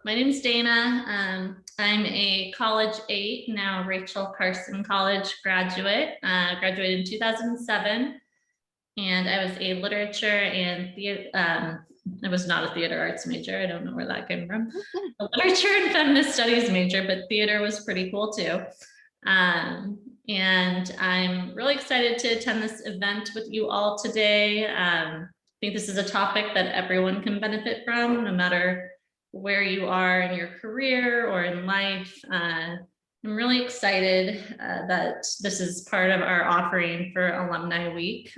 my name is Dana. I'm a college 8, now Rachel Carson College graduate, graduated in 2007. And I was a literature and I was not a theater arts major. I don't know where that came from. A literature and feminist studies major, but theater was pretty cool too. And I'm really excited to attend this event with you all today. I think this is a topic that everyone can benefit from, no matter where you are in your career or in life. I'm really excited that this is part of our offering for Alumni Week.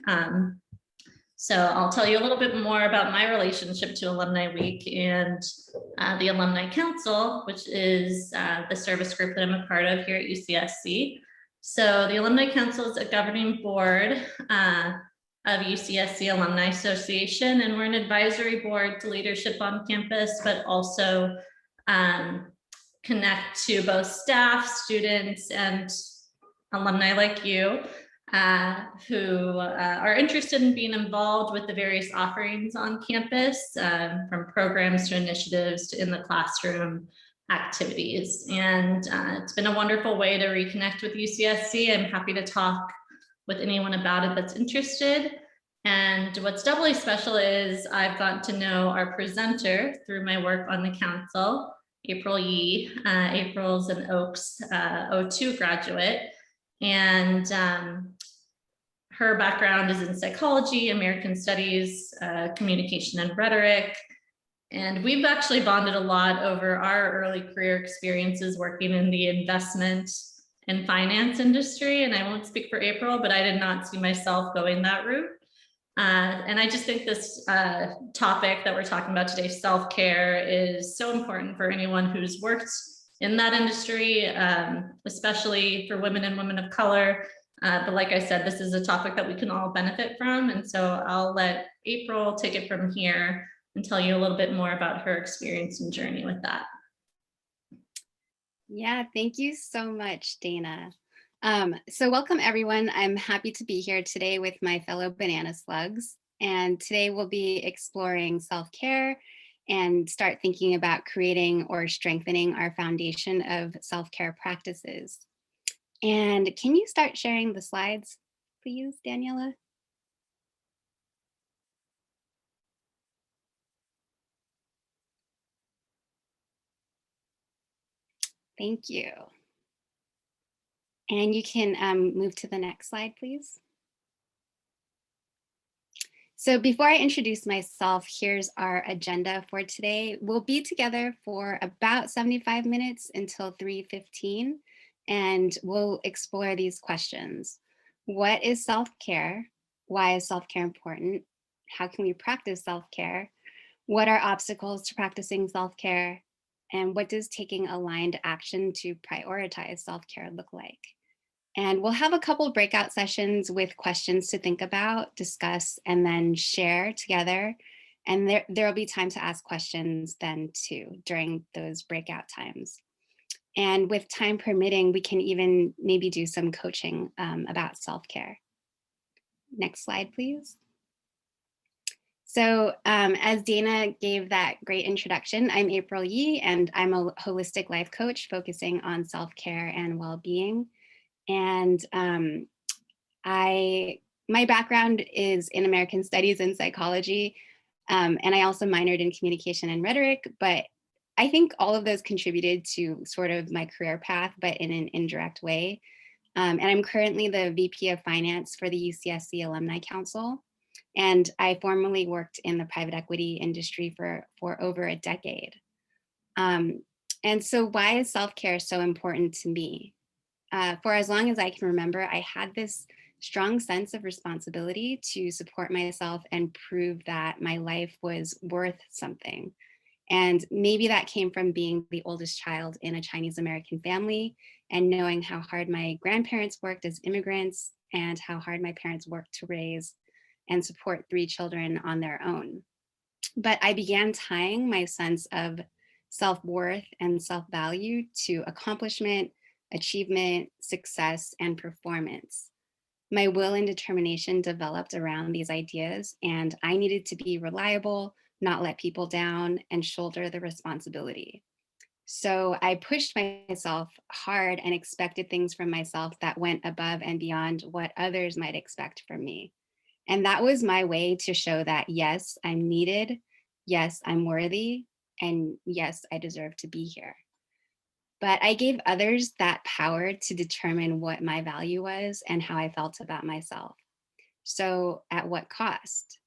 So I'll tell you a little bit more about my relationship to Alumni Week and the Alumni Council, which is the service group that I'm a part of here at UCSC. So the Alumni Council is a governing board of UCSC Alumni Association, and we're an advisory board to leadership on campus, but also connect to both staff, students, and alumni like you who are interested in being involved with the various offerings on campus, from programs to initiatives to in the classroom activities. And it's been a wonderful way to reconnect with UCSC. I'm happy to talk with anyone about it that's interested. And what's doubly special is I've gotten to know our presenter through my work on the council, April Yee. April's an Oaks 02 graduate. And her background is in psychology, American studies, communication and rhetoric. And we've actually bonded a lot over our early career experiences working in the investment and finance industry. And I won't speak for April, but I did not see myself going that route. And I just think this topic that we're talking about today, self-care, is so important for anyone who's worked in that industry, especially for women and women of color. But like I said, this is a topic that we can all benefit from. And so I'll let April take it from here and tell you a little bit more about her experience and journey with that. Yeah, thank you so much, Dana. So welcome everyone. I'm happy to be here today with my fellow banana slugs. And today we'll be exploring self-care and start thinking about creating or strengthening our foundation of self-care practices. And can you start sharing the slides, please, Daniela? Thank you. And you can move to the next slide, please. So before I introduce myself, here's our agenda for today. We'll be together for about 75 minutes until 3:15, and we'll explore these questions. What is self-care? Why is self-care important? How can we practice self-care? What are obstacles to practicing self-care? And what does taking aligned action to prioritize self-care look like? And we'll have a couple of breakout sessions with questions to think about, discuss, and then share together. And there'll be time to ask questions then too during those breakout times. And with time permitting, we can even maybe do some coaching about self-care. Next slide, please. So as Dana gave that great introduction, I'm April Yee, and I'm a holistic life coach focusing on self-care and well-being. And my background is in American studies and psychology, and I also minored in communication and rhetoric, but I think all of those contributed to sort of my career path, but in an indirect way. And I'm currently the VP of Finance for the UCSC Alumni Council. And I formerly worked in the private equity industry for over a decade. And so why is self-care so important to me? For as long as I can remember, I had this strong sense of responsibility to support myself and prove that my life was worth something. And maybe that came from being the oldest child in a Chinese American family and knowing how hard my grandparents worked as immigrants and how hard my parents worked to raise and support 3 children on their own. But I began tying my sense of self-worth and self-value to accomplishment, achievement, success, and performance. My will and determination developed around these ideas, and I needed to be reliable, not let people down, and shoulder the responsibility. So I pushed myself hard and expected things from myself that went above and beyond what others might expect from me. And that was my way to show that, yes, I'm needed. Yes, I'm worthy. And yes, I deserve to be here. But I gave others that power to determine what my value was and how I felt about myself. So, at what cost?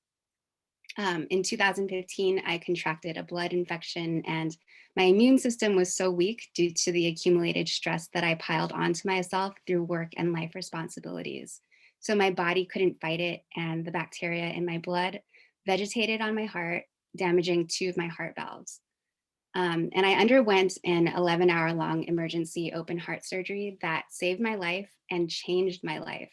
In 2015, I contracted a blood infection, and my immune system was so weak due to the accumulated stress that I piled onto myself through work and life responsibilities. So, my body couldn't fight it, and the bacteria in my blood vegetated on my heart, damaging two of my heart valves. And I underwent an 11-hour long emergency open heart surgery that saved my life and changed my life.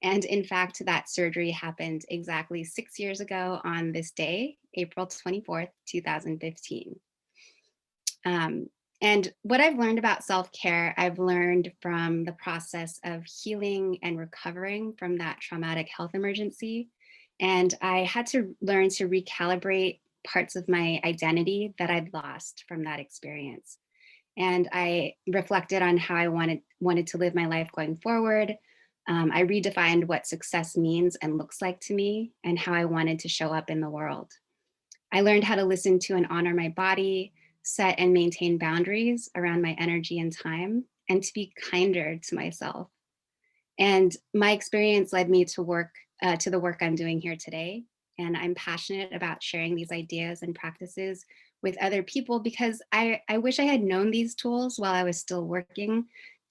And in fact, that surgery happened exactly 6 years ago on this day, April 24th, 2015. Um, and what I've learned about self care, I've learned from the process of healing and recovering from that traumatic health emergency. And I had to learn to recalibrate parts of my identity that I'd lost from that experience. And I reflected on how I wanted to live my life going forward. I redefined what success means and looks like to me, and how I wanted to show up in the world. I learned how to listen to and honor my body, set and maintain boundaries around my energy and time, and to be kinder to myself. And my experience led me to the work I'm doing here today. And I'm passionate about sharing these ideas and practices with other people because I wish I had known these tools while I was still working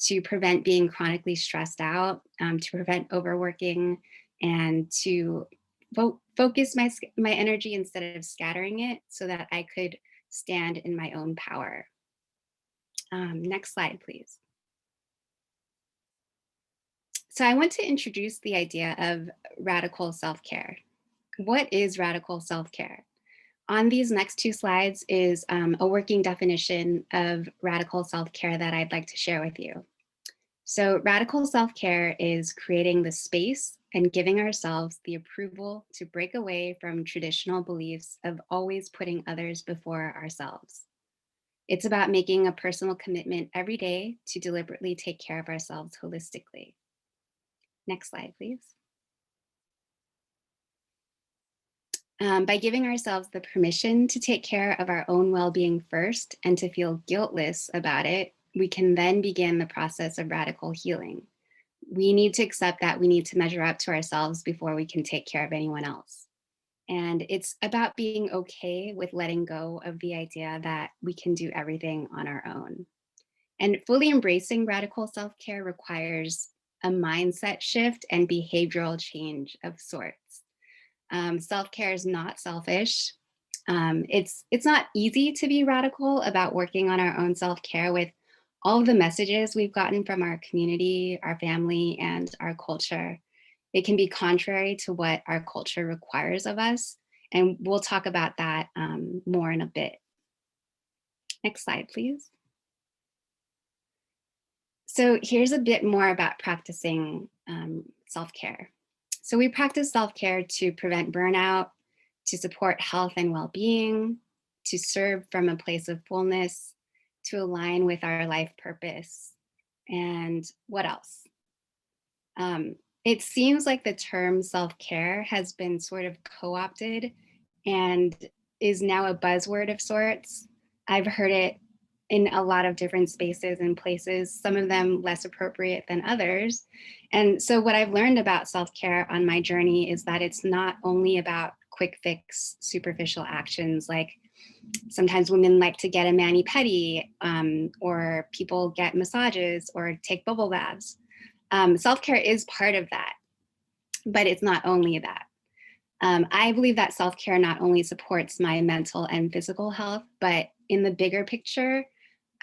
to prevent being chronically stressed out, to prevent overworking, and to focus my energy instead of scattering it so that I could stand in my own power. Next slide, please. So I want to introduce the idea of radical self-care. What is radical self-care? On these next two slides is a working definition of radical self-care that I'd like to share with you. So radical self-care is creating the space and giving ourselves the approval to break away from traditional beliefs of always putting others before ourselves. It's about making a personal commitment every day to deliberately take care of ourselves holistically. Next slide, please. By giving ourselves the permission to take care of our own well-being first and to feel guiltless about it, we can then begin the process of radical healing. We need to accept that we need to measure up to ourselves before we can take care of anyone else. And it's about being okay with letting go of the idea that we can do everything on our own. And fully embracing radical self-care requires a mindset shift and behavioral change of sorts. Self-care is not selfish. It's not easy to be radical about working on our own self-care with all of the messages we've gotten from our community, our family, and our culture. It can be contrary to what our culture requires of us. And we'll talk about that more in a bit. Next slide, please. So here's a bit more about practicing self-care. So we practice self-care to prevent burnout, to support health and well-being, to serve from a place of fullness, to align with our life purpose. And what else? It seems like the term self-care has been sort of co-opted and is now a buzzword of sorts. I've heard it in a lot of different spaces and places, some of them less appropriate than others. And so what I've learned about self-care on my journey is that it's not only about quick fix, superficial actions, like sometimes women like to get a mani-pedi, or people get massages or take bubble baths. Self-care is part of that, but it's not only that. I believe that self-care not only supports my mental and physical health, but in the bigger picture,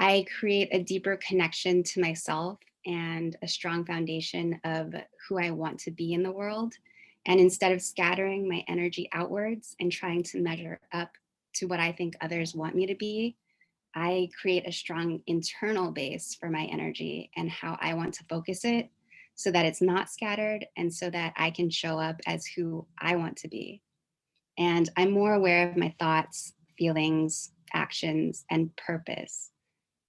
I create a deeper connection to myself and a strong foundation of who I want to be in the world. And instead of scattering my energy outwards and trying to measure up to what I think others want me to be, I create a strong internal base for my energy and how I want to focus it so that it's not scattered and so that I can show up as who I want to be. And I'm more aware of my thoughts, feelings, actions, and purpose.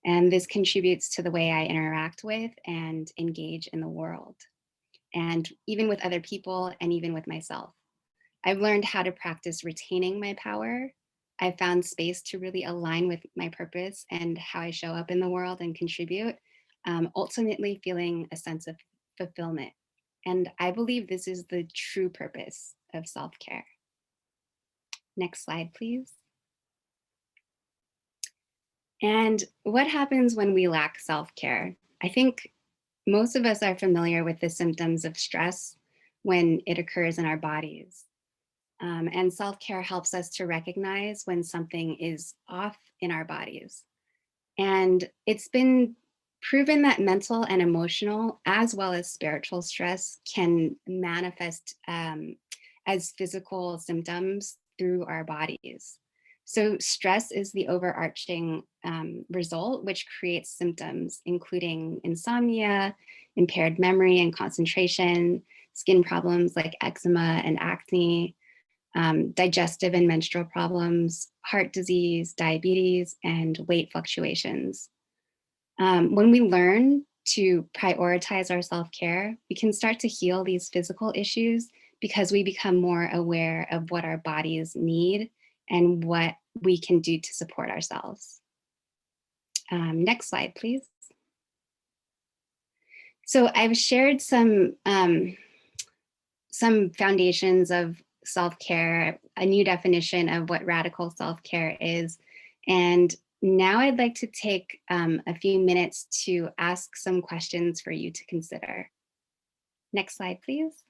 And this contributes to the way I interact with and engage in the world, and even with other people and even with myself. I've learned how to practice retaining my power. I've found space to really align with my purpose and how I show up in the world and contribute, ultimately feeling a sense of fulfillment. And I believe this is the true purpose of self-care. Next slide, please. And what happens when we lack self-care? I think most of us are familiar with the symptoms of stress when it occurs in our bodies. And self-care helps us to recognize when something is off in our bodies. And it's been proven that mental and emotional, as well as spiritual stress, can manifest as physical symptoms through our bodies. So stress is the overarching result, which creates symptoms, including insomnia, impaired memory and concentration, skin problems like eczema and acne, digestive and menstrual problems, heart disease, diabetes, and weight fluctuations. When we learn to prioritize our self-care, we can start to heal these physical issues because we become more aware of what our bodies need and what we can do to support ourselves. Next slide, please. So I've shared some foundations of self-care, a new definition of what radical self-care is. And now I'd like to take a few minutes to ask some questions for you to consider. Next slide, please.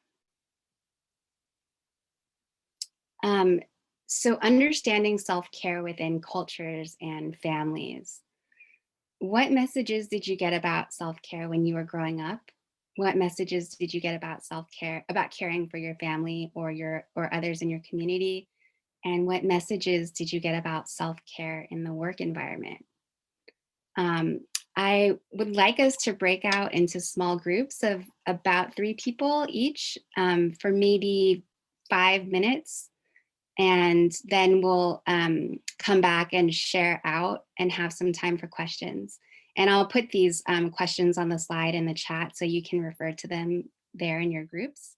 So understanding self-care within cultures and families. What messages did you get about self-care when you were growing up? What messages did you get about self-care, about caring for your family or others in your community? And what messages did you get about self-care in the work environment? I would like us to break out into small groups of about 3 people each for maybe 5 minutes. And then we'll come back and share out and have some time for questions. And I'll put these questions on the slide in the chat so you can refer to them there in your groups.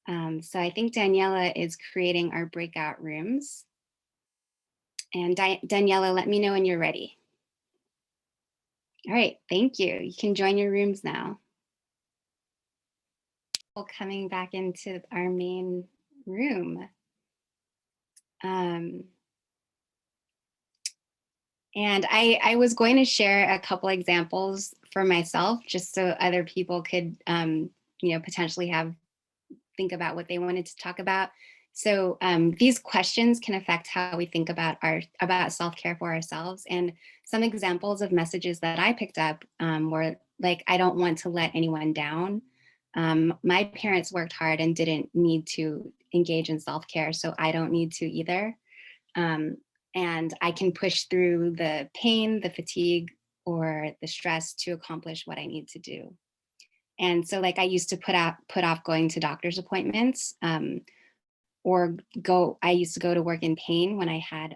So I think Daniela is creating our breakout rooms. And Daniela, let me know when you're ready. All right, thank you. You can join your rooms now. Coming back into our main room. And I was going to share a couple examples for myself, just so other people could, potentially think about what they wanted to talk about. So these questions can affect how we think about self-care for ourselves. And some examples of messages that I picked up were like, I don't want to let anyone down. My parents worked hard and didn't need to engage in self-care, so I don't need to either. And I can push through the pain, the fatigue, or the stress to accomplish what I need to do. And so like I used to put off going to doctor's appointments, I used to go to work in pain when I had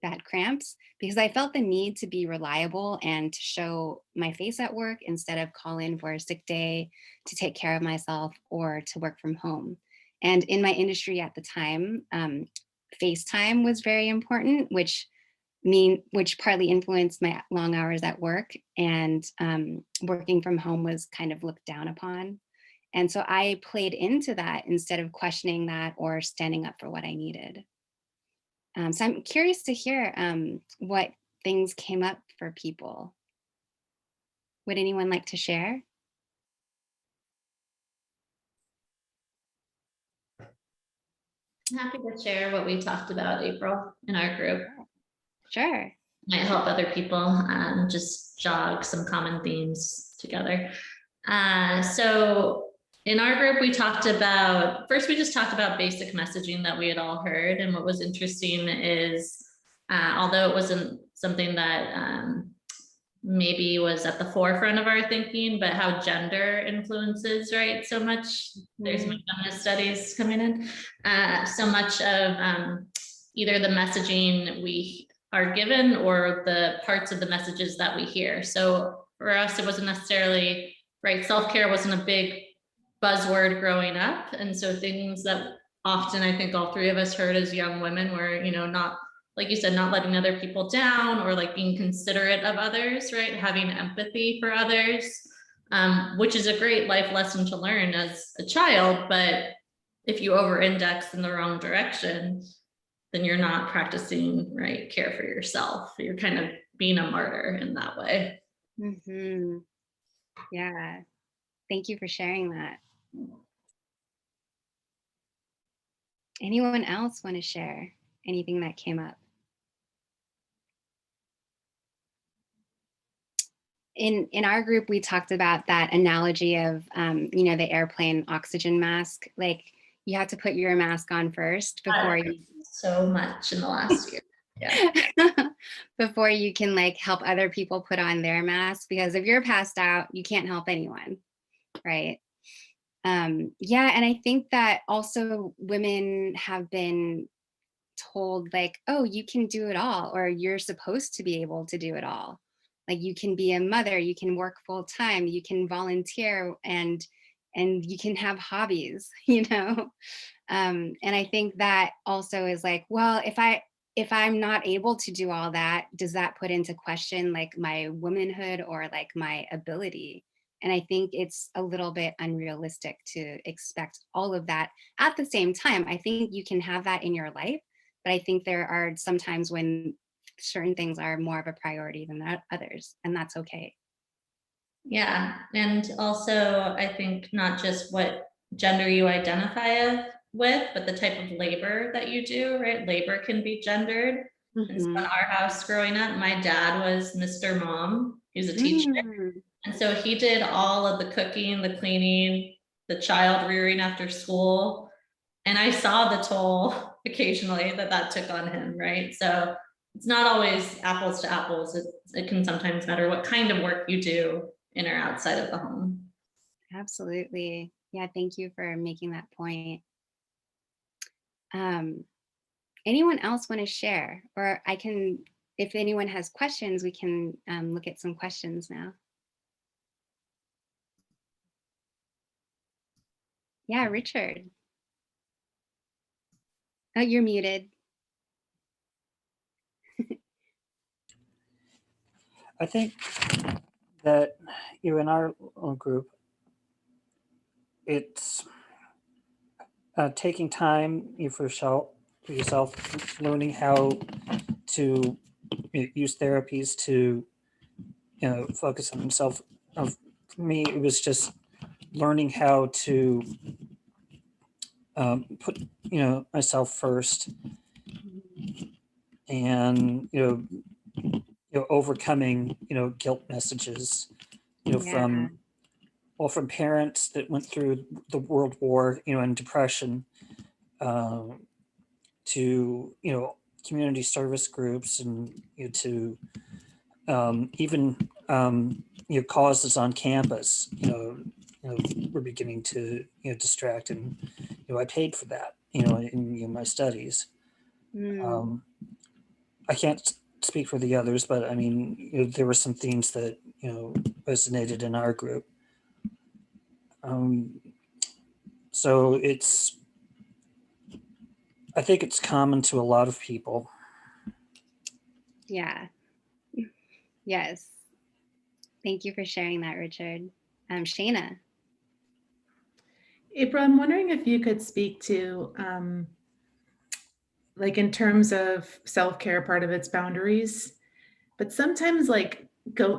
bad cramps, because I felt the need to be reliable and to show my face at work instead of call in for a sick day to take care of myself or to work from home. And in my industry at the time, FaceTime was very important, which partly influenced my long hours at work, and working from home was kind of looked down upon. And so I played into that instead of questioning that or standing up for what I needed. So I'm curious to hear what things came up for people. Would anyone like to share? I'm happy to share what we talked about, April, in our group. Sure. Might help other people just jog some common themes together. So in our group, we just talked about basic messaging that we had all heard. And what was interesting is, although it wasn't something that maybe was at the forefront of our thinking, but how gender influences, right? So much, there's some feminist studies coming in. So much of either the messaging we are given or the parts of the messages that we hear. So for us, it wasn't necessarily, right, self-care wasn't a big buzzword growing up. And so things that often I think all three of us heard as young women were, not, like you said, not letting other people down, or like being considerate of others, right? Having empathy for others, which is a great life lesson to learn as a child. But if you over-index in the wrong direction, then you're not practicing, right, care for yourself. You're kind of being a martyr in that way. Mm-hmm. Yeah. Thank you for sharing that. Anyone else want to share anything that came up? In our group, we talked about that analogy of, the airplane oxygen mask. Like, you have to put your mask on first before you. So much in the last year. Yeah. Before you can like help other people put on their mask, because if you're passed out, you can't help anyone, right? Yeah, and I think that also women have been told like, oh, you can do it all, or you're supposed to be able to do it all. Like, you can be a mother, you can work full time, you can volunteer, and you can have hobbies, and I think that also is like, well, if I'm not able to do all that, does that put into question like my womanhood or like my ability? And I think it's a little bit unrealistic to expect all of that at the same time. I think you can have that in your life, but I think there are some times when certain things are more of a priority than others, and that's okay. Yeah, and also I think not just what gender you identify with, but the type of labor that you do, right? Labor can be gendered. And so in our house growing up, my dad was Mr. Mom. He was a teacher. And so he did all of the cooking, the cleaning, the child rearing after school. And I saw the toll occasionally that took on him, right? So it's not always apples to apples. It can sometimes matter what kind of work you do in or outside of the home. Absolutely. Yeah, thank you for making that point. Anyone else want to share? Or I can, if anyone has questions, we can look at some questions now. Yeah, Richard. Oh, you're muted. I think that in our group, it's taking time for yourself, learning how to use therapies to focus on himself. For me, it was just learning how to put myself first, and overcoming guilt messages from parents that went through the World War and depression, to community service groups, and to even causes on campus. We're beginning to distract, and I paid for that in my studies. I can't speak for the others, but I mean there were some themes that resonated in our group. So I think it's common to a lot of people. Yeah. Yes. Thank you for sharing that, Richard. Shayna. April, I'm wondering if you could speak to, like in terms of self-care, part of its boundaries, but sometimes like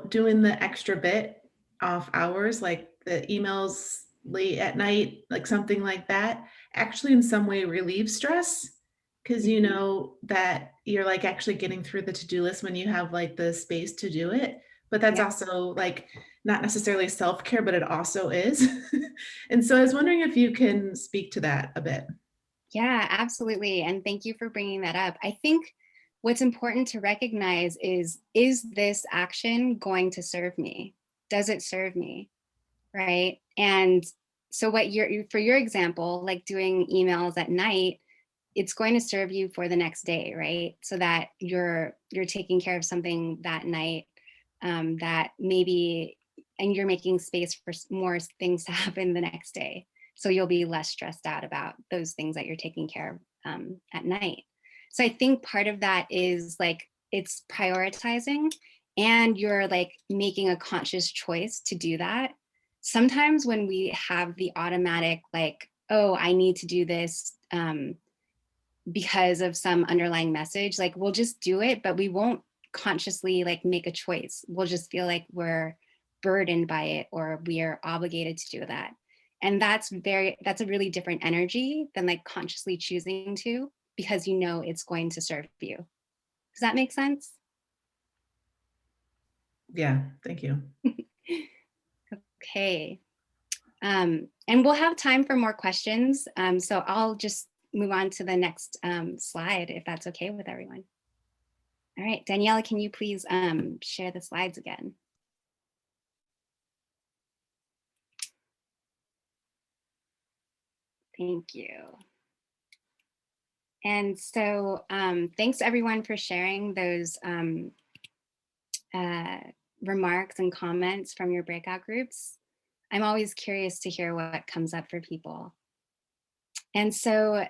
doing the extra bit off hours, like the emails late at night, like something like that, actually in some way relieves stress, because you know that you're like actually getting through the to-do list when you have like the space to do it. But that's also like not necessarily self-care, but it also is. And so I was wondering if you can speak to that a bit. Yeah, absolutely. And thank you for bringing that up. I think what's important to recognize is this action going to serve me? Does it serve me? Right. And so for your example, like doing emails at night, it's going to serve you for the next day, right? So that you're taking care of something that night that maybe, and you're making space for more things to happen the next day. So you'll be less stressed out about those things that you're taking care of at night. So I think part of that is like, it's prioritizing, and you're like making a conscious choice to do that. Sometimes when we have the automatic, like, oh, I need to do this because of some underlying message, like we'll just do it, but we won't consciously like make a choice. We'll just feel like we're burdened by it, or we are obligated to do that. And that's a really different energy than like consciously choosing to, because you know it's going to serve you. Does that make sense? Yeah, thank you. Okay. And we'll have time for more questions. So I'll just move on to the next slide, if that's okay with everyone. All right, Daniela, can you please share the slides again? Thank you. And so thanks everyone for sharing those remarks and comments from your breakout groups. I'm always curious to hear what comes up for people. And so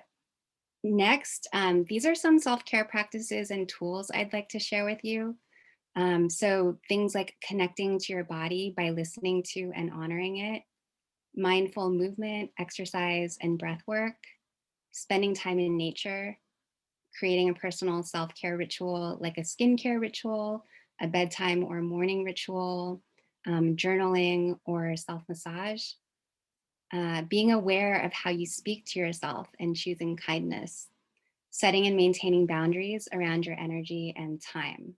next, these are some self-care practices and tools I'd like to share with you. So things like connecting to your body by listening to and honoring it, mindful movement, exercise, and breath work, spending time in nature, creating a personal self-care ritual like a skincare ritual, a bedtime or morning ritual, journaling or self-massage, being aware of how you speak to yourself and choosing kindness, setting and maintaining boundaries around your energy and time.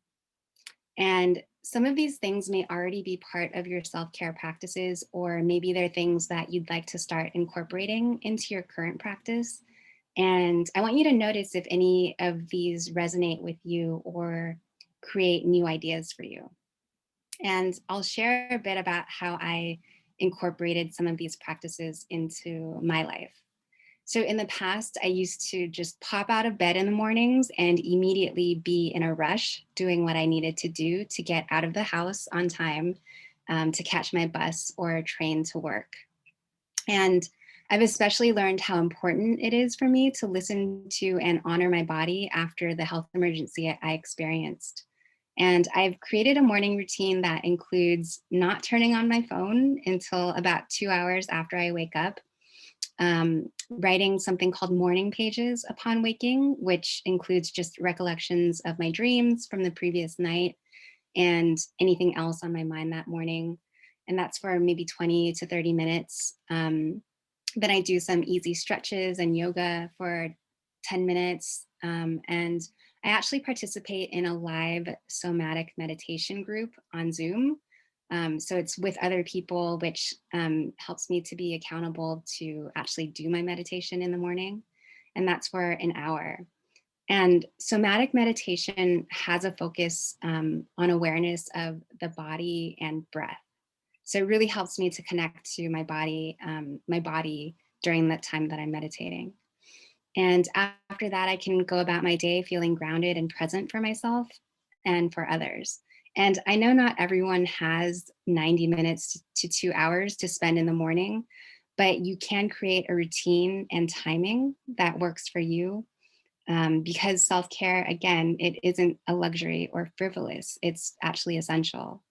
And some of these things may already be part of your self-care practices, or maybe they're things that you'd like to start incorporating into your current practice. And I want you to notice if any of these resonate with you or create new ideas for you. And I'll share a bit about how I incorporated some of these practices into my life. So in the past, I used to just pop out of bed in the mornings and immediately be in a rush doing what I needed to do to get out of the house on time to catch my bus or train to work. And I've especially learned how important it is for me to listen to and honor my body after the health emergency I experienced. And I've created a morning routine that includes not turning on my phone until about 2 hours after I wake up, writing something called morning pages upon waking, which includes just recollections of my dreams from the previous night and anything else on my mind that morning. And that's for maybe 20 to 30 minutes. Then I do some easy stretches and yoga for 10 minutes. And I actually participate in a live somatic meditation group on Zoom. So it's with other people, which helps me to be accountable to actually do my meditation in the morning. And that's for an hour. And somatic meditation has a focus on awareness of the body and breath. So it really helps me to connect to my body during that time that I'm meditating. And after that, I can go about my day feeling grounded and present for myself and for others. And I know not everyone has 90 minutes to 2 hours to spend in the morning, but you can create a routine and timing that works for you. Because self-care, again, it isn't a luxury or frivolous, it's actually essential.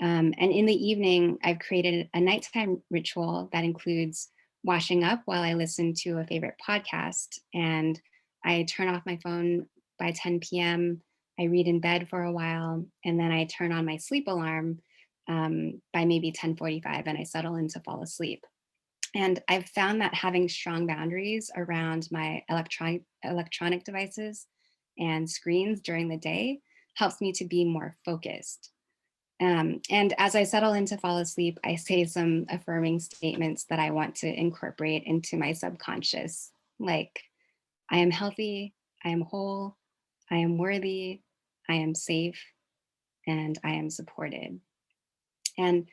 And in the evening, I've created a nighttime ritual that includes washing up while I listen to a favorite podcast. And I turn off my phone by 10 p.m. I read in bed for a while, and then I turn on my sleep alarm by maybe 10:45, and I settle in to fall asleep. And I've found that having strong boundaries around my electronic devices and screens during the day helps me to be more focused. And as I settle in to fall asleep, I say some affirming statements that I want to incorporate into my subconscious, like, I am healthy, I am whole, I am worthy, I am safe, and I am supported. And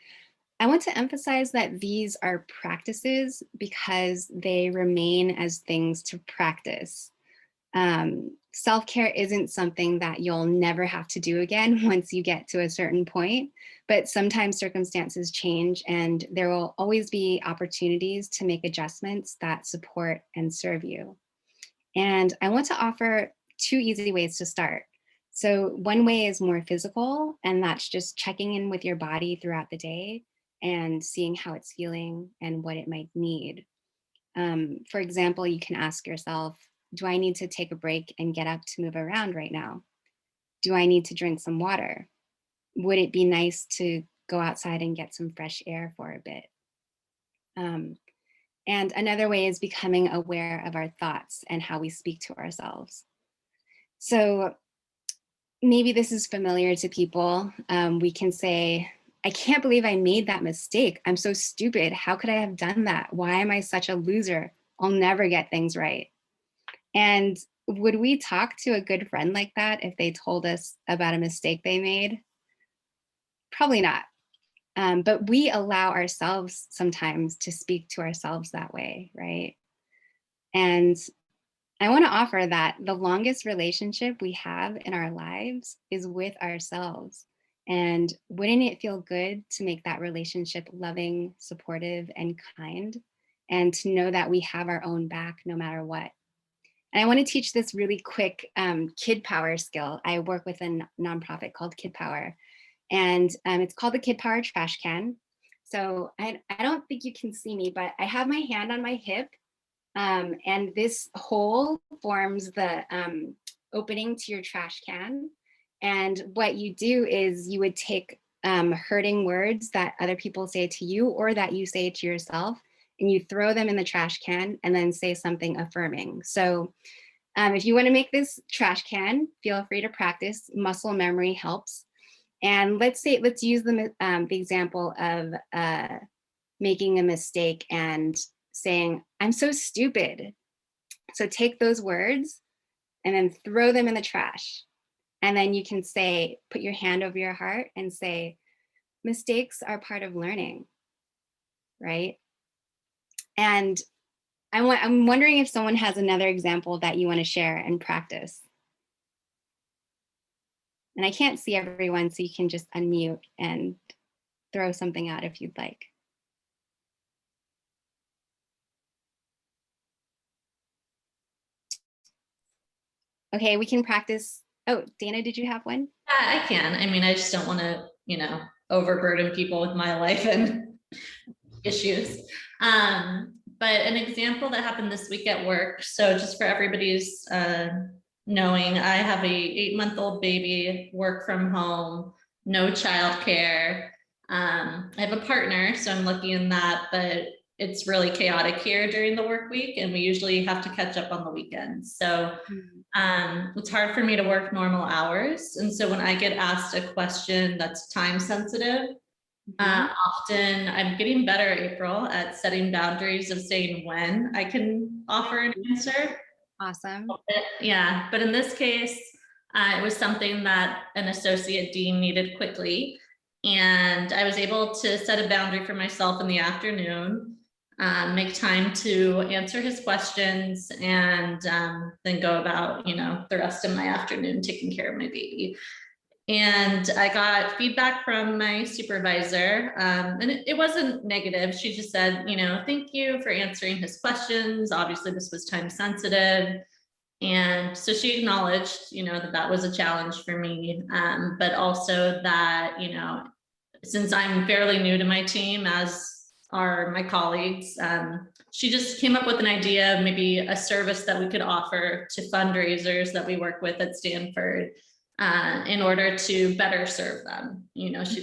I want to emphasize that these are practices because they remain as things to practice. Self-care isn't something that you'll never have to do again once you get to a certain point, but sometimes circumstances change and there will always be opportunities to make adjustments that support and serve you. And I want to offer 2 easy ways to start. So one way is more physical, and that's just checking in with your body throughout the day and seeing how it's feeling and what it might need. For example, you can ask yourself, do I need to take a break and get up to move around right now? Do I need to drink some water? Would it be nice to go outside and get some fresh air for a bit? And another way is becoming aware of our thoughts and how we speak to ourselves. So maybe this is familiar to people. We can say, I can't believe I made that mistake. I'm so stupid. How could I have done that? Why am I such a loser? I'll never get things right. And would we talk to a good friend like that if they told us about a mistake they made? Probably not. But we allow ourselves sometimes to speak to ourselves that way, right? And I want to offer that the longest relationship we have in our lives is with ourselves. And wouldn't it feel good to make that relationship loving, supportive, and kind? And to know that we have our own back no matter what. And I want to teach this really quick Kidpower skill. I work with a nonprofit called Kidpower. And it's called the Kidpower trash can. So I don't think you can see me, but I have my hand on my hip. And this hole forms the opening to your trash can. And what you do is you would take hurting words that other people say to you or that you say to yourself, and you throw them in the trash can and then say something affirming. So if you want to make this trash can, feel free to practice. Muscle memory helps. And let's use the example of making a mistake and saying, I'm so stupid. So take those words and then throw them in the trash. And then you can say, put your hand over your heart and say, mistakes are part of learning, right? And I'm wondering if someone has another example that you want to share and practice. And I can't see everyone, so you can just unmute and throw something out if you'd like. Okay, we can practice. Oh, Dana, did you have one? Yeah, I can. I mean, I just don't want to, overburden people with my life and issues. But an example that happened this week at work. So just for everybody's knowing, I have a 8-month-old baby, work from home, no childcare. I have a partner, so I'm lucky in that, but it's really chaotic here during the work week, and we usually have to catch up on the weekends. So it's hard for me to work normal hours. And so when I get asked a question that's time sensitive, often I'm getting better, April, at setting boundaries of saying when I can offer an answer. Awesome. Yeah, but in this case, it was something that an associate dean needed quickly. And I was able to set a boundary for myself in the afternoon, make time to answer his questions, and then go about, the rest of my afternoon taking care of my baby. And I got feedback from my supervisor, and it wasn't negative. She just said, thank you for answering his questions. Obviously, this was time sensitive. And so she acknowledged, that was a challenge for me, but also that, since I'm fairly new to my team, as are my colleagues, she just came up with an idea of maybe a service that we could offer to fundraisers that we work with at Stanford, in order to better serve them.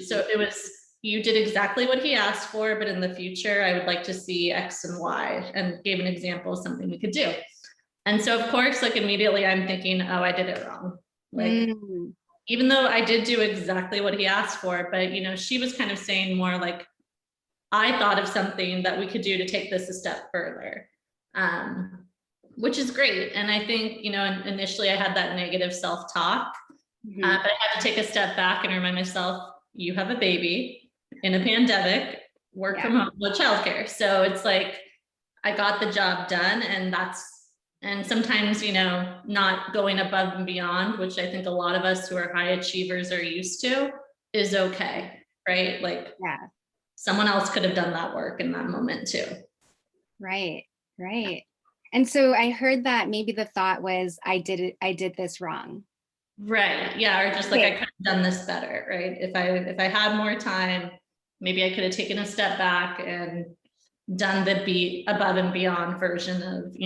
So it was, you did exactly what he asked for, but in the future, I would like to see X and Y, and gave an example of something we could do. And so, of course, immediately I'm thinking, oh, I did it wrong. Even though I did do exactly what he asked for, but, she was kind of saying more like, I thought of something that we could do to take this a step further, which is great. And I think, initially I had that negative self-talk, but I had to take a step back and remind myself, you have a baby in a pandemic. work Yeah. from home with childcare. So it's like, I got the job done, and sometimes, not going above and beyond, which I think a lot of us who are high achievers are used to, is okay, right? Like Yeah. someone else could have done that work in that moment too. Right. Right. And so I heard that maybe the thought was, I did this wrong. Right. Yeah. Or just like, I Okay. could have done this better, right? If I had more time, maybe I could have taken a step back and done the be above and beyond version of,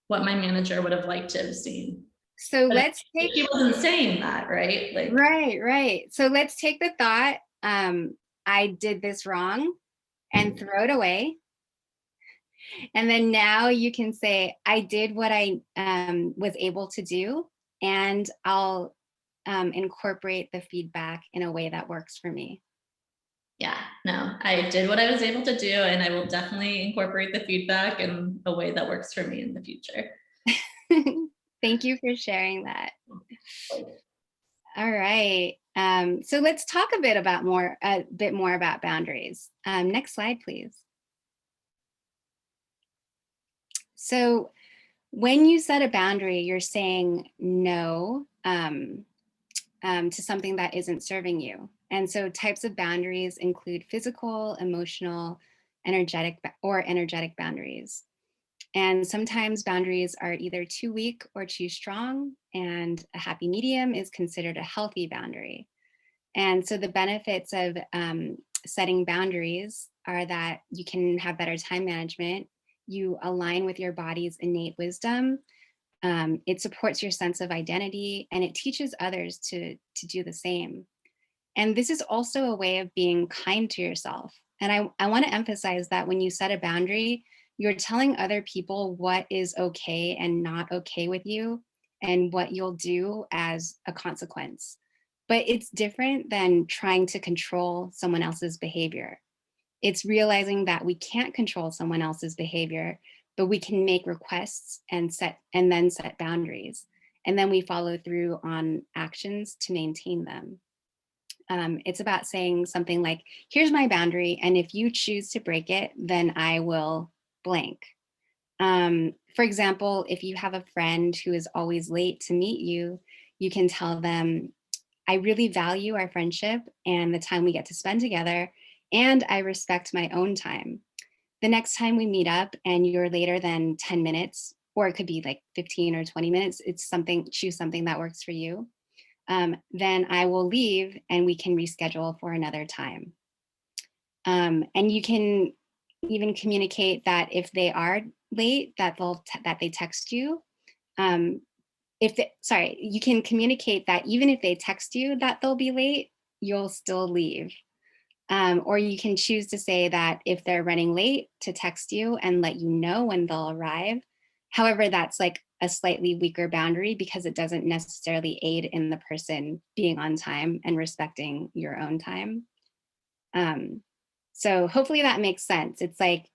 what my manager would have liked to have seen. So But let's take, he wasn't saying that, right? Like, right. So let's take the thought, I did this wrong, and throw it away. And then now you can say, I did what I was able to do, and I'll incorporate the feedback in a way that works for me. yeah, no, I did what I was able to do, and I will definitely incorporate the feedback in a way that works for me in the future. Thank you for sharing that. All right. So let's talk a bit more about boundaries. Next slide, please. So when you set a boundary, you're saying no to something that isn't serving you. And so types of boundaries include physical, emotional, energetic boundaries. And sometimes boundaries are either too weak or too strong, and a happy medium is considered a healthy boundary. And so the benefits of setting boundaries are that you can have better time management, you align with your body's innate wisdom, it supports your sense of identity, and it teaches others to do the same. And this is also a way of being kind to yourself. And I want to emphasize that when you set a boundary, you're telling other people what is okay and not okay with you, and what you'll do as a consequence. But it's different than trying to control someone else's behavior. It's realizing that we can't control someone else's behavior, but we can make requests and then set boundaries. And then we follow through on actions to maintain them. It's about saying something like, here's my boundary, and if you choose to break it, then I will blank. For example, if you have a friend who is always late to meet you, you can tell them, I really value our friendship and the time we get to spend together, and I respect my own time. The next time we meet up and you're later than 10 minutes, or it could be like 15 or 20 minutes, choose something that works for you. Then I will leave and we can reschedule for another time. And you can even communicate that if they are late, that they text you. You can communicate that even if they text you that they'll be late, you'll still leave. Or you can choose to say that if they're running late, to text you and let you know when they'll arrive. However, that's like a slightly weaker boundary because it doesn't necessarily aid in the person being on time and respecting your own time. So hopefully that makes sense. It's like,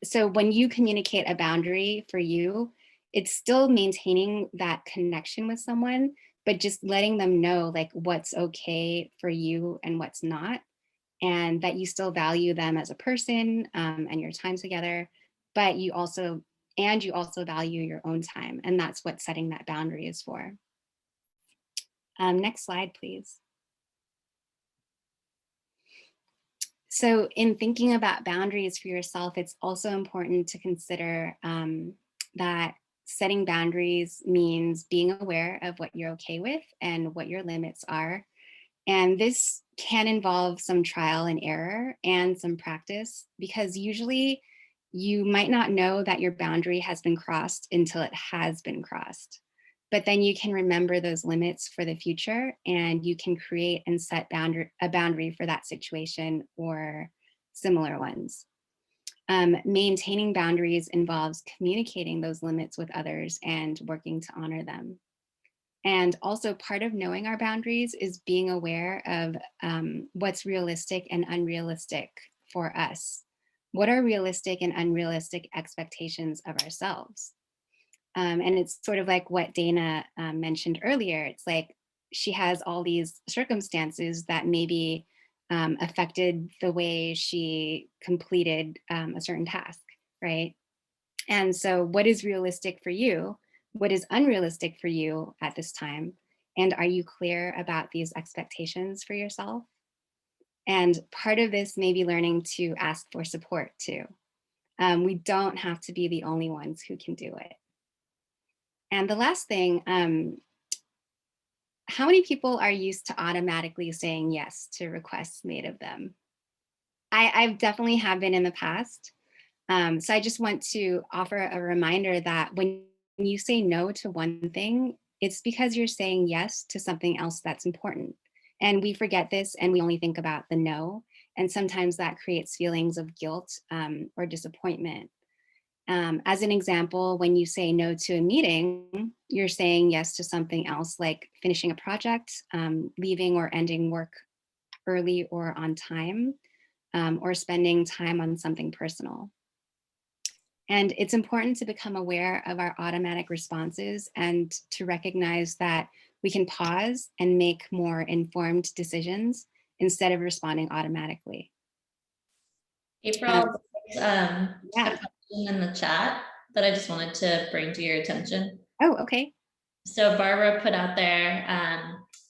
so when you communicate a boundary for you, it's still maintaining that connection with someone, but just letting them know like what's okay for you and what's not, and that you still value them as a person and your time together, but you also value your own time. And that's what setting that boundary is for. Next slide, please. So in thinking about boundaries for yourself, it's also important to consider that setting boundaries means being aware of what you're okay with and what your limits are. And this can involve some trial and error and some practice, because usually you might not know that your boundary has been crossed until it has been crossed. But then you can remember those limits for the future, and you can create and set a boundary for that situation or similar ones. Maintaining boundaries involves communicating those limits with others and working to honor them. And also part of knowing our boundaries is being aware of what's realistic and unrealistic for us. What are realistic and unrealistic expectations of ourselves? And it's sort of like what Dana mentioned earlier. It's like she has all these circumstances that maybe affected the way she completed a certain task, right? And so what is realistic for you? What is unrealistic for you at this time? And are you clear about these expectations for yourself? And part of this may be learning to ask for support too. We don't have to be the only ones who can do it. And the last thing, how many people are used to automatically saying yes to requests made of them? I've definitely have been in the past. So I just want to offer a reminder that when you say no to one thing, it's because you're saying yes to something else that's important. And we forget this and we only think about the no. And sometimes that creates feelings of guilt or disappointment. As an example, when you say no to a meeting, you're saying yes to something else like finishing a project, leaving or ending work early or on time, or spending time on something personal. And it's important to become aware of our automatic responses and to recognize that we can pause and make more informed decisions instead of responding automatically. April, a Yeah. question in the chat that I just wanted to bring to your attention. Oh, okay. So Barbara put out there,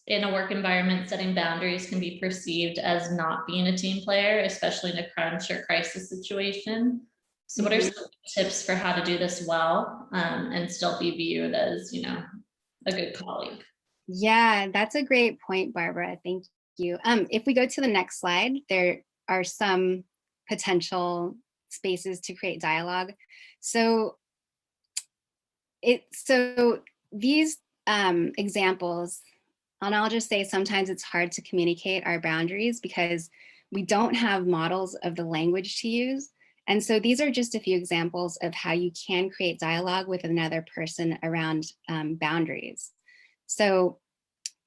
in a work environment, setting boundaries can be perceived as not being a team player, especially in a crunch or crisis situation. So what are some tips for how to do this well, and still be viewed as, you know, a good colleague? Yeah, that's a great point, Barbara. Thank you. If we go to the next slide, there are some potential spaces to create dialogue. So these examples, and I'll just say sometimes it's hard to communicate our boundaries because we don't have models of the language to use. And so these are just a few examples of how you can create dialogue with another person around boundaries. So,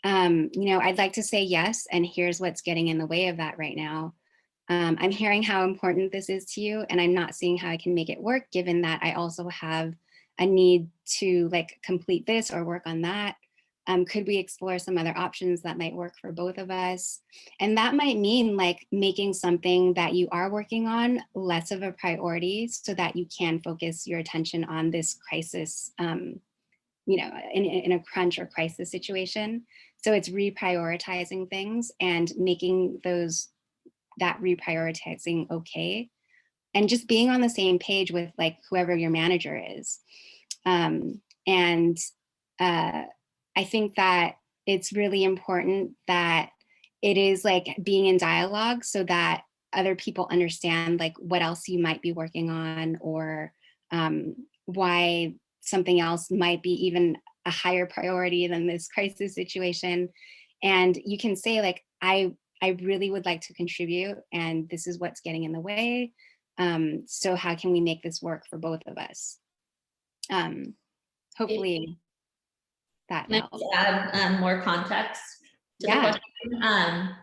you know, I'd like to say yes, and here's what's getting in the way of that right now. I'm hearing how important this is to you, and I'm not seeing how I can make it work, given that I also have a need to like complete this or work on that. Could we explore some other options that might work for both of us? And that might mean like making something that you are working on less of a priority so that you can focus your attention on this crisis, you know, in a crunch or crisis situation. So it's reprioritizing things and making that reprioritizing okay. And just being on the same page with like whoever your manager is. I think that it's really important that it is like being in dialogue so that other people understand like what else you might be working on, or why something else might be even a higher priority than this crisis situation. And you can say like, I really would like to contribute and this is what's getting in the way. So how can we make this work for both of us? Hopefully that Can I helps. just add more context to the Yeah. question?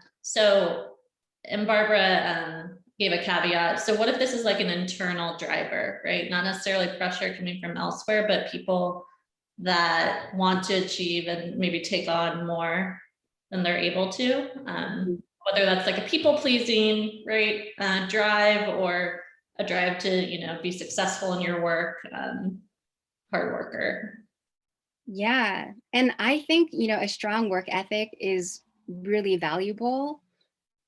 And Barbara gave a caveat. So what if this is like an internal driver, right? Not necessarily pressure coming from elsewhere, but people that want to achieve and maybe take on more than they're able to. Whether that's like a people pleasing, right, drive, or a drive to, you know, be successful in your work, hard worker. Yeah. And I think, you know, a strong work ethic is really valuable.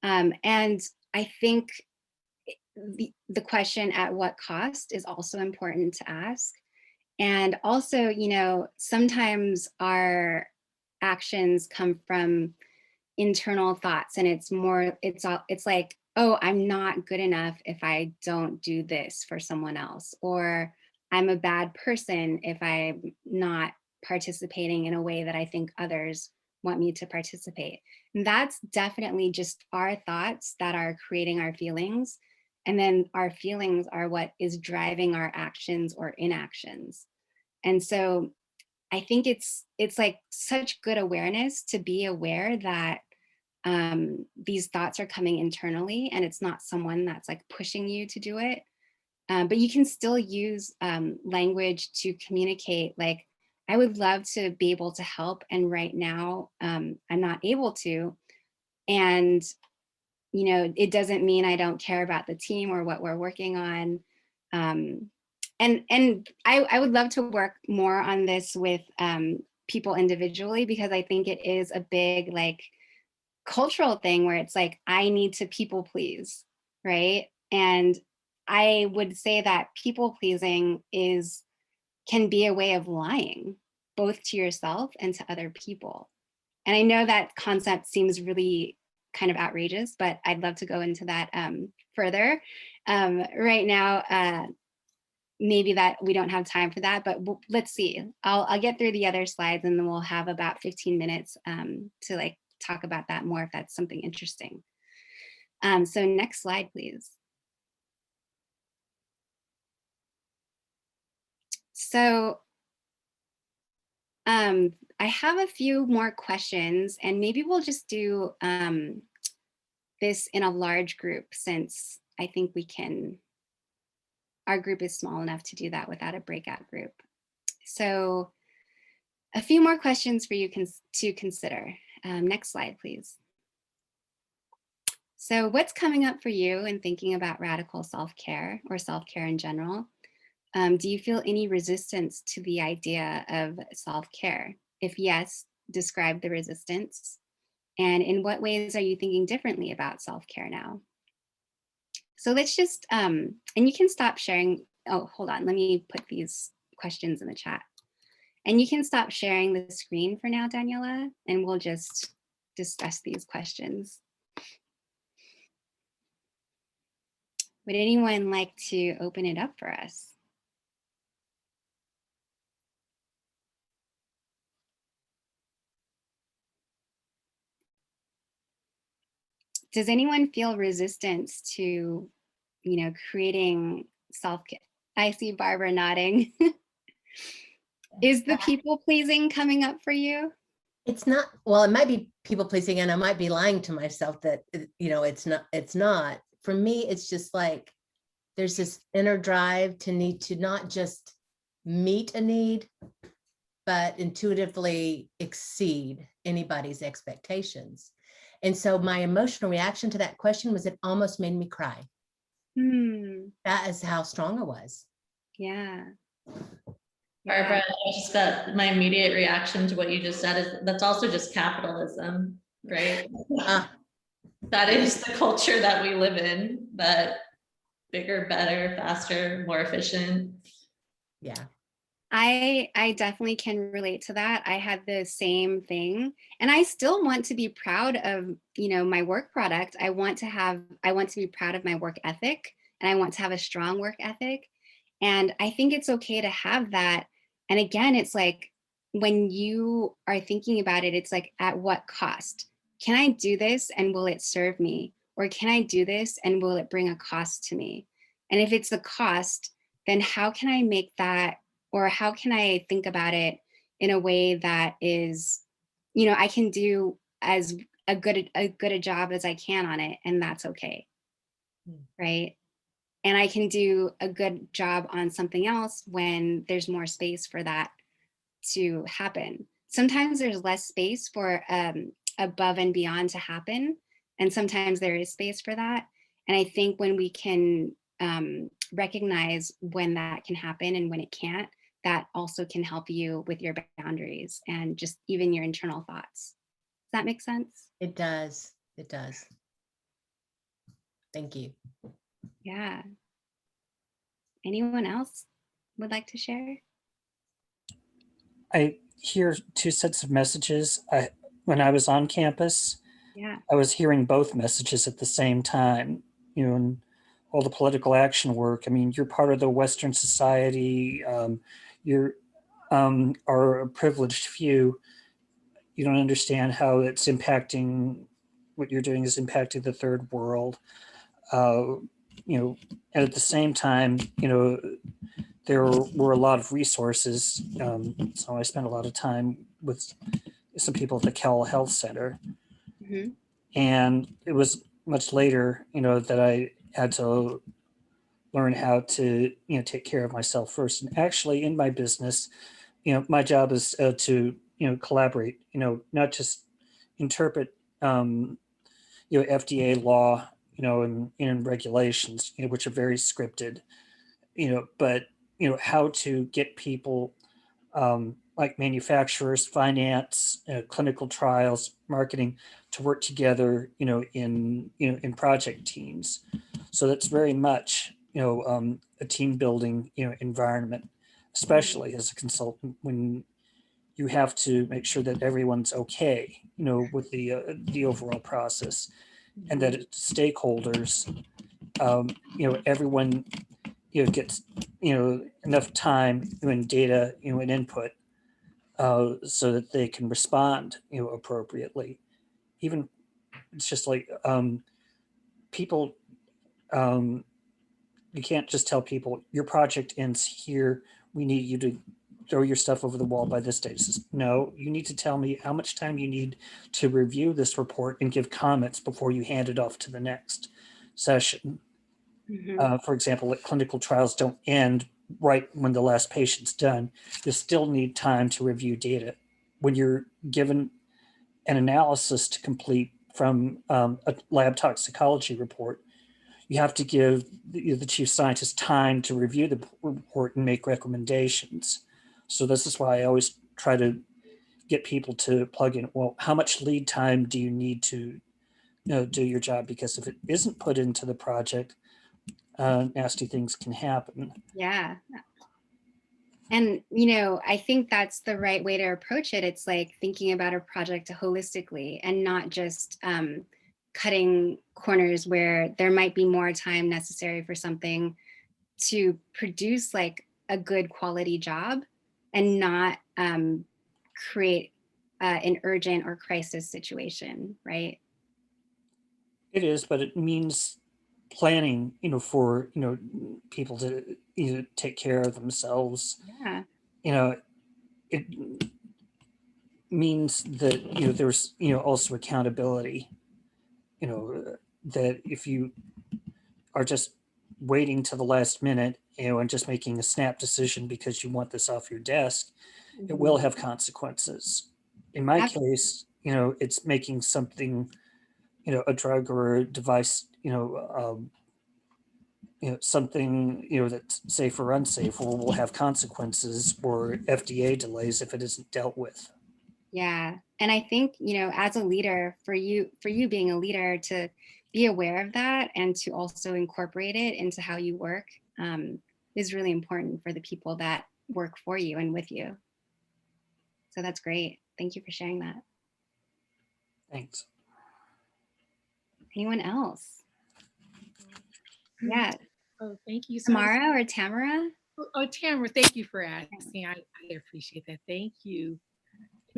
And I think the question at what cost is also important to ask. And also, you know, sometimes our actions come from internal thoughts, and it's like, oh, I'm not good enough if I don't do this for someone else, or I'm a bad person if I'm not participating in a way that I think others want me to participate. And that's definitely just our thoughts that are creating our feelings. And then our feelings are what is driving our actions or inactions. And so I think it's like such good awareness to be aware that these thoughts are coming internally and it's not someone that's like pushing you to do it. But you can still use language to communicate like, I would love to be able to help. And right now I'm not able to. And, it doesn't mean I don't care about the team or what we're working on. And I would love to work more on this with people individually, because I think it is a big like cultural thing where it's like, I need to people please, right? And I would say that people pleasing can be a way of lying, both to yourself and to other people. And I know that concept seems really kind of outrageous, but I'd love to go into that further. Right now, maybe that we don't have time for that, but let's see. I'll get through the other slides and then we'll have about 15 minutes to like talk about that more if that's something interesting. So next slide, please. So I have a few more questions, and maybe we'll just do this in a large group, since I think our group is small enough to do that without a breakout group. So a few more questions for you to consider. Next slide, please. So what's coming up for you in thinking about radical self-care or self-care in general? Do you feel any resistance to the idea of self-care? If yes, describe the resistance. And in what ways are you thinking differently about self-care now? So let's just, and you can stop sharing. Oh, hold on. Let me put these questions in the chat. And you can stop sharing the screen for now, Daniela, and we'll just discuss these questions. Would anyone like to open it up for us? Does anyone feel resistance to, creating self-care? I see Barbara nodding. Is the people pleasing coming up for you? It's not, well, it might be people pleasing and I might be lying to myself that, it's not. For me, it's just like, there's this inner drive to need to not just meet a need, but intuitively exceed anybody's expectations. And so my emotional reaction to that question was it almost made me cry. That is how strong it was. Yeah. Barbara, my immediate reaction to what you just said is that's also just capitalism, right? That is the culture that we live in, that bigger, better, faster, more efficient. Yeah. I definitely can relate to that. I had the same thing, and I still want to be proud of, my work product. I want to be proud of my work ethic, and I want to have a strong work ethic. And I think it's okay to have that. And again, it's like, when you are thinking about it, it's like, at what cost? Can I do this and will it serve me? Or can I do this and will it bring a cost to me? And if it's a cost, then how can I make that, or how can I think about it in a way that is, I can do as good a job as I can on it, and that's okay, right? And I can do a good job on something else when there's more space for that to happen. Sometimes there's less space for above and beyond to happen, and sometimes there is space for that. And I think when we can recognize when that can happen and when it can't, that also can help you with your boundaries and just even your internal thoughts. Does that make sense? It does. It does. Thank you. Yeah. Anyone else would like to share? I hear two sets of messages. When I was on campus, Yeah. I was hearing both messages at the same time, and all the political action work. I mean, you're part of the Western society. You're are a privileged few. You don't understand how it's impacting, what you're doing is impacting the third world. And at the same time, there were a lot of resources. So I spent a lot of time with some people at the Cal Health Center. Mm-hmm. And it was much later, that I had to learn how to, take care of myself first. And actually in my business, my job is to, collaborate, not just interpret FDA law, and regulations, which are very scripted, but, how to get people, like manufacturers, finance, clinical trials, marketing, to work together, in project teams. So that's very much, a team building, environment, especially as a consultant, when you have to make sure that everyone's okay, with the overall process, and that stakeholders, everyone, gets, enough time and data, and input, so that they can respond, appropriately. Even it's just like, people, you can't just tell people your project ends here. We need you to throw your stuff over the wall by this date. No, you need to tell me how much time you need to review this report and give comments before you hand it off to the next session. For example, like clinical trials don't end right when the last patient's done. You still need time to review data. When you're given an analysis to complete from, a lab toxicology report, you have to give the chief scientist time to review the report and make recommendations. So this is why I always try to get people to plug in, well, how much lead time do you need to do your job? Because if it isn't put into the project, nasty things can happen. Yeah. And, I think that's the right way to approach it. It's like thinking about a project holistically and not just cutting corners where there might be more time necessary for something to produce like a good quality job and not create an urgent or crisis situation, right? It is, but it means planning, for, people to take care of themselves. Yeah. It means that, there's, also accountability, that if you are just waiting to the last minute, and just making a snap decision because you want this off your desk, it will have consequences. In my case, it's making something, a drug or a device, something, that's safe or unsafe, or will have consequences or FDA delays if it isn't dealt with. Yeah. And I think, as a leader, for you being a leader, to be aware of that and to also incorporate it into how you work is really important for the people that work for you and with you. So that's great. Thank you for sharing that. Thanks. Anyone else? Yeah. Oh, thank you so much. Tamara or Tamara? Oh, Tamara, thank you for asking. I appreciate that. Thank you.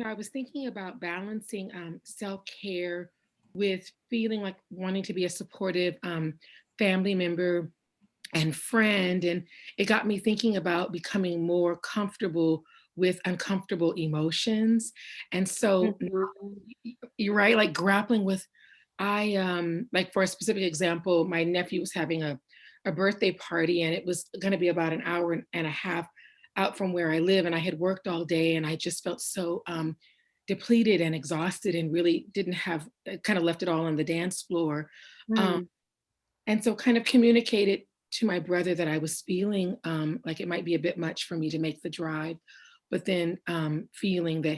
I was thinking about balancing self-care with feeling like wanting to be a supportive family member and friend. And it got me thinking about becoming more comfortable with uncomfortable emotions. And so you're right, like grappling with, like for a specific example, my nephew was having a birthday party, and it was going to be about an hour and a half out from where I live. And I had worked all day, and I just felt so depleted and exhausted, and really didn't have, kind of left it all on the dance floor. And so kind of communicated to my brother that I was feeling like it might be a bit much for me to make the drive, but then feeling that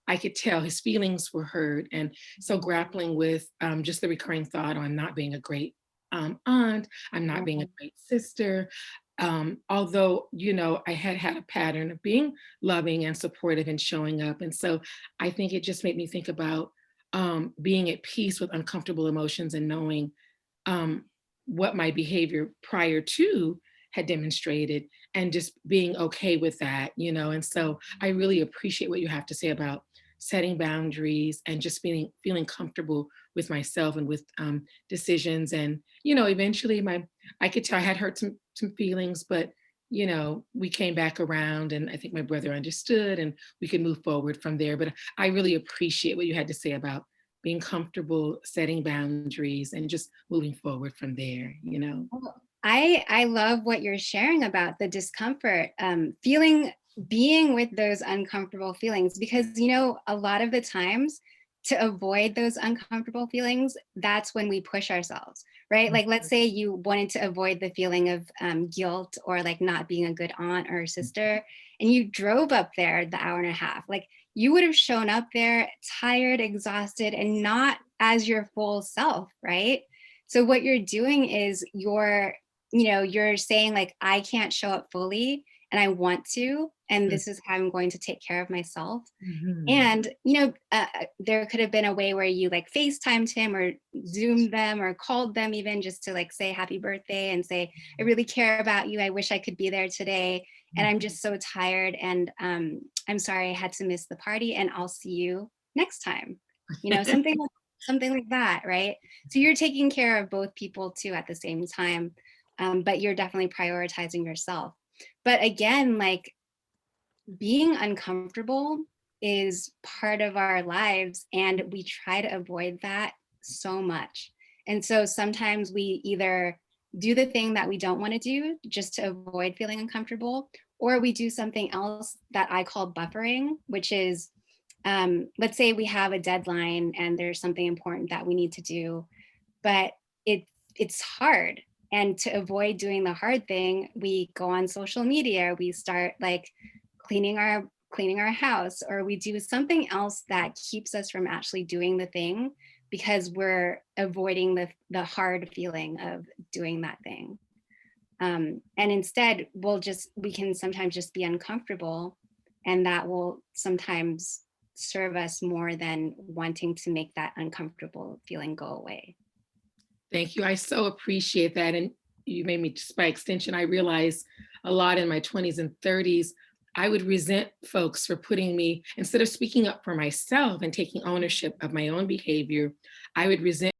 I could tell his feelings were hurt. And so grappling with just the recurring thought, oh, I'm not being a great aunt, I'm not being a great sister. Although, I had a pattern of being loving and supportive and showing up. And so I think it just made me think about being at peace with uncomfortable emotions and knowing what my behavior prior to had demonstrated, and just being okay with that, and so I really appreciate what you have to say about setting boundaries and just feeling comfortable with myself and with decisions. And eventually I could tell I had hurt some feelings, but we came back around, and I think my brother understood, and we could move forward from there. But I really appreciate what you had to say about being comfortable, setting boundaries, and just moving forward from there. I love what you're sharing about the discomfort, being with those uncomfortable feelings, because, a lot of the times to avoid those uncomfortable feelings, that's when we push ourselves, right? Like, let's say you wanted to avoid the feeling of guilt or like not being a good aunt or sister, and you drove up there the hour and a half. Like, you would have shown up there tired, exhausted, and not as your full self, right? So what you're doing is you're saying like, I can't show up fully and I want to, and this is how I'm going to take care of myself. And, there could have been a way where you like FaceTimed him or Zoomed them or called them even just to like say happy birthday and say, I really care about you. I wish I could be there today. And I'm just so tired. And I'm sorry I had to miss the party, and I'll see you next time. Something like that, right? So you're taking care of both people too at the same time, but you're definitely prioritizing yourself. But again, like, being uncomfortable is part of our lives, and we try to avoid that so much. And so sometimes we either do the thing that we don't want to do just to avoid feeling uncomfortable, or we do something else that I call buffering, which is, let's say we have a deadline and there's something important that we need to do, but it's hard. And to avoid doing the hard thing, we go on social media, we start like cleaning our house, or we do something else that keeps us from actually doing the thing because we're avoiding the hard feeling of doing that thing. And instead we can sometimes just be uncomfortable, and that will sometimes serve us more than wanting to make that uncomfortable feeling go away. Thank you. I so appreciate that. And you made me, just by extension, I realized a lot in my 20s and 30s, I would resent folks for putting me, instead of speaking up for myself and taking ownership of my own behavior, I would resent